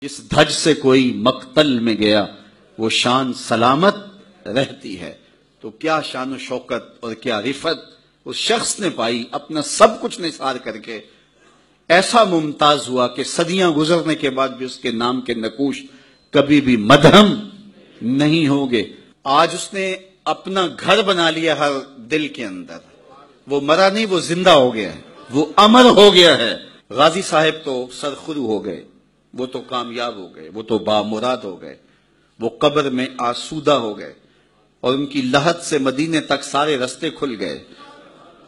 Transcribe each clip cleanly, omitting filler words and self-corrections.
جس دھج سے کوئی مقتل میں گیا وہ شان سلامت رہتی ہے. تو کیا شان و شوکت اور کیا رفت اس شخص نے پائی, اپنا سب کچھ نثار کر کے ایسا ممتاز ہوا کہ صدیاں گزرنے کے بعد بھی اس کے نام کے نقوش کبھی بھی مدھم نہیں ہوگے. آج اس نے اپنا گھر بنا لیا ہر دل کے اندر. وہ مرا نہیں, وہ زندہ ہو گیا ہے, وہ امر ہو گیا ہے. غازی صاحب تو سرخرو ہو گئے, وہ تو کامیاب ہو گئے, وہ تو بامراد ہو گئے, وہ قبر میں آسودہ ہو گئے اور ان کی لحد سے مدینے تک سارے رستے کھل گئے.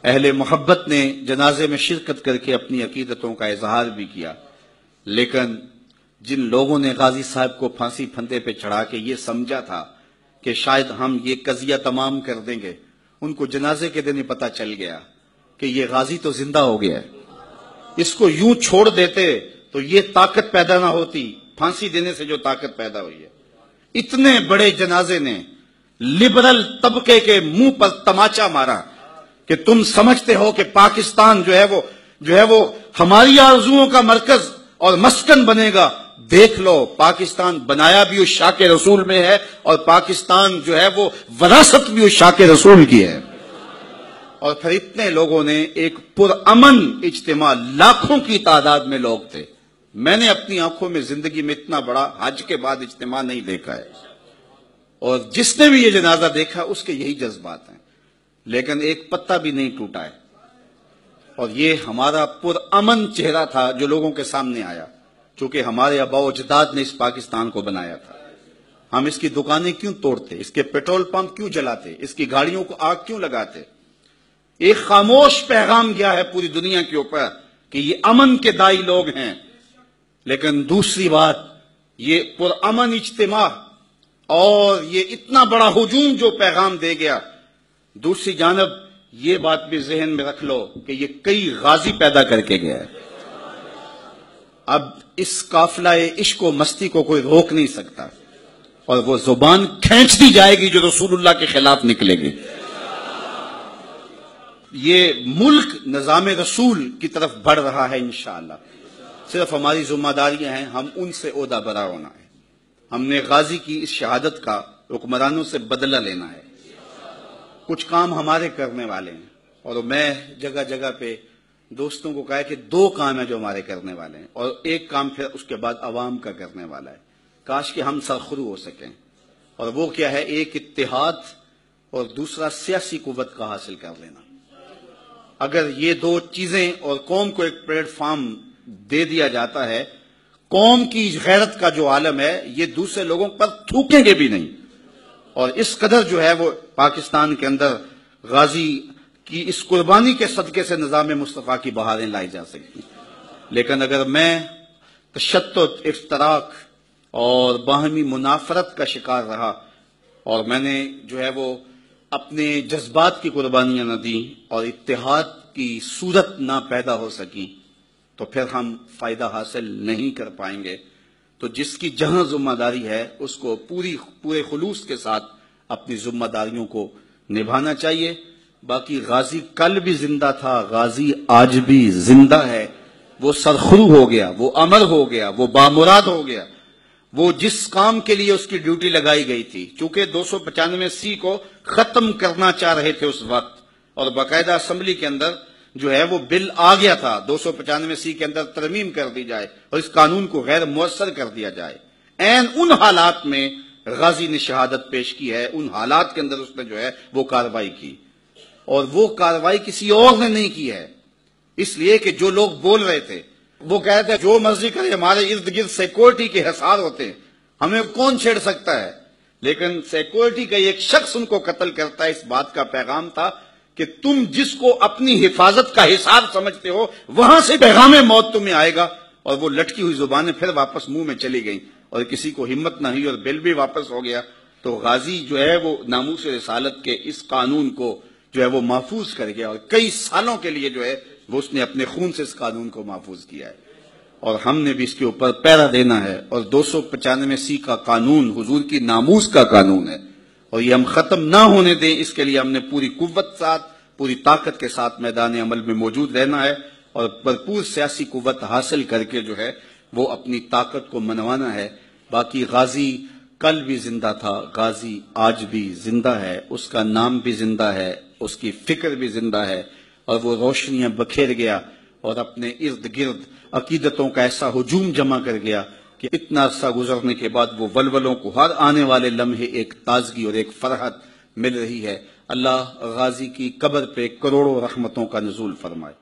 اہل محبت نے جنازے میں شرکت کر کے اپنی عقیدتوں کا اظہار بھی کیا, لیکن جن لوگوں نے غازی صاحب کو پھانسی پھندے پہ چڑھا کے یہ سمجھا تھا کہ شاید ہم یہ قضیہ تمام کر دیں گے, ان کو جنازے کے دن ہی پتہ چل گیا کہ یہ غازی تو زندہ ہو گیا ہے. اس کو یوں چھوڑ دیتے تو یہ طاقت پیدا نہ ہوتی, پھانسی دینے سے جو طاقت پیدا ہوئی ہے. اتنے بڑے جنازے نے لبرل طبقے کے منہ پر تماچا مارا کہ تم سمجھتے ہو کہ پاکستان جو ہے وہ ہماری آرزوؤں کا مرکز اور مسکن بنے گا. دیکھ لو, پاکستان بنایا بھی اس شاہ کے رسول میں ہے اور پاکستان جو ہے وہ وراثت بھی اس شاہ کے رسول کی ہے. اور پھر اتنے لوگوں نے ایک پرامن اجتماع, لاکھوں کی تعداد میں لوگ تھے. میں نے اپنی آنکھوں میں زندگی میں اتنا بڑا حج کے بعد اجتماع نہیں دیکھا ہے, اور جس نے بھی یہ جنازہ دیکھا اس کے یہی جذبات ہیں, لیکن ایک پتا بھی نہیں ٹوٹا ہے. اور یہ ہمارا پرامن چہرہ تھا جو لوگوں کے سامنے آیا, چونکہ ہمارے آباء و اجداد نے اس پاکستان کو بنایا تھا. ہم اس کی دکانیں کیوں توڑتے, اس کے پیٹرول پمپ کیوں جلاتے, اس کی گاڑیوں کو آگ کیوں لگاتے. ایک خاموش پیغام گیا ہے پوری دنیا کے اوپر کہ یہ امن کے دائی لوگ ہیں. لیکن دوسری بات, یہ پرامن اجتماع اور یہ اتنا بڑا ہجوم جو پیغام دے گیا, دوسری جانب یہ بات بھی ذہن میں رکھ لو کہ یہ کئی غازی پیدا کر کے گیا ہے. اب اس قافلہ عشق و مستی کو کوئی روک نہیں سکتا, اور وہ زبان کھینچ دی جائے گی جو رسول اللہ کے خلاف نکلے گی. یہ ملک نظام رسول کی طرف بڑھ رہا ہے انشاءاللہ. صرف ہماری ذمہ داریاں ہیں, ہم ان سے عہدہ برا ہونا ہے. ہم نے غازی کی اس شہادت کا حکمرانوں سے بدلہ لینا ہے. کچھ کام ہمارے کرنے والے ہیں, اور میں جگہ جگہ پہ دوستوں کو کہا کہ 2 کام ہیں جو ہمارے کرنے والے ہیں, اور ایک کام پھر اس کے بعد عوام کا کرنے والا ہے. کاش کہ ہم سرخرو ہو سکیں. اور وہ کیا ہے, ایک اتحاد اور دوسرا سیاسی قوت کا حاصل کر لینا. اگر یہ 2 چیزیں اور قوم کو ایک پلیٹ فارم دے دیا جاتا ہے, قوم کی غیرت کا جو عالم ہے یہ دوسرے لوگوں پر تھوکیں گے بھی نہیں. اور اس قدر جو ہے وہ پاکستان کے اندر غازی کی اس قربانی کے صدقے سے نظام مصطفیٰ کی بہاریں لائی جا سکتی. لیکن اگر میں تشدد, افتراق اور باہمی منافرت کا شکار رہا, اور میں نے جو ہے وہ اپنے جذبات کی قربانیاں نہ دیں اور اتحاد کی صورت نہ پیدا ہو سکی, تو پھر ہم فائدہ حاصل نہیں کر پائیں گے. تو جس کی جہاں ذمہ داری ہے اس کو پورے خلوص کے ساتھ اپنی ذمہ داریوں کو نبھانا چاہیے. باقی غازی کل بھی زندہ تھا, غازی آج بھی زندہ ہے. وہ سرخرو ہو گیا, وہ امر ہو گیا, وہ بامراد ہو گیا. وہ جس کام کے لیے اس کی ڈیوٹی لگائی گئی تھی, چونکہ 295 کو ختم کرنا چاہ رہے تھے اس وقت, اور باقاعدہ اسمبلی کے اندر جو ہے وہ بل آ گیا تھا 295 کے اندر ترمیم کر دی جائے اور اس قانون کو غیر مؤثر کر دیا جائے. عین ان حالات میں غازی نے شہادت پیش کی ہے, ان حالات کے اندر اس نے جو ہے وہ کارروائی کی, اور وہ کارروائی کسی اور نے نہیں کی ہے. اس لیے کہ جو لوگ بول رہے تھے وہ کہہ رہے تھے جو مرضی کرے, ہمارے ارد گرد سیکورٹی کے حصار ہوتے ہیں, ہمیں کون چھیڑ سکتا ہے. لیکن سیکورٹی کا ایک شخص ان کو قتل کرتا ہے. اس بات کا پیغام تھا کہ تم جس کو اپنی حفاظت کا حصار سمجھتے ہو وہاں سے پیغام موت تمہیں آئے گا. اور وہ لٹکی ہوئی زبانیں پھر واپس منہ میں چلی گئیں, اور کسی کو ہمت نہ ہوئی اور بل بھی واپس ہو گیا. تو غازی جو ہے وہ ناموس رسالت کے اس قانون کو جو ہے وہ محفوظ کر گیا, اور کئی سالوں کے لیے جو ہے وہ اس نے اپنے خون سے اس قانون کو محفوظ کیا ہے. اور ہم نے بھی اس کے اوپر پیرا دینا ہے. اور 295 کا قانون حضور کی ناموس کا قانون ہے, اور یہ ہم ختم نہ ہونے دیں. اس کے لیے ہم نے پوری قوت ساتھ, پوری طاقت کے ساتھ میدان عمل میں موجود رہنا ہے, اور بھرپور سیاسی قوت حاصل کر کے جو ہے وہ اپنی طاقت کو منوانا ہے. باقی غازی کل بھی زندہ تھا، غازی آج بھی زندہ ہے، اس کا نام بھی زندہ ہے، اس کی فکر بھی زندہ ہے، اور وہ روشنیاں بکھیر گیا اور اپنے ارد گرد عقیدتوں کا ایسا ہجوم جمع کر گیا کہ اتنا عرصہ گزرنے کے بعد وہ ولولوں کو ہر آنے والے لمحے ایک تازگی اور ایک فرحت مل رہی ہے. اللہ غازی کی قبر پہ کروڑوں رحمتوں کا نزول فرمائے.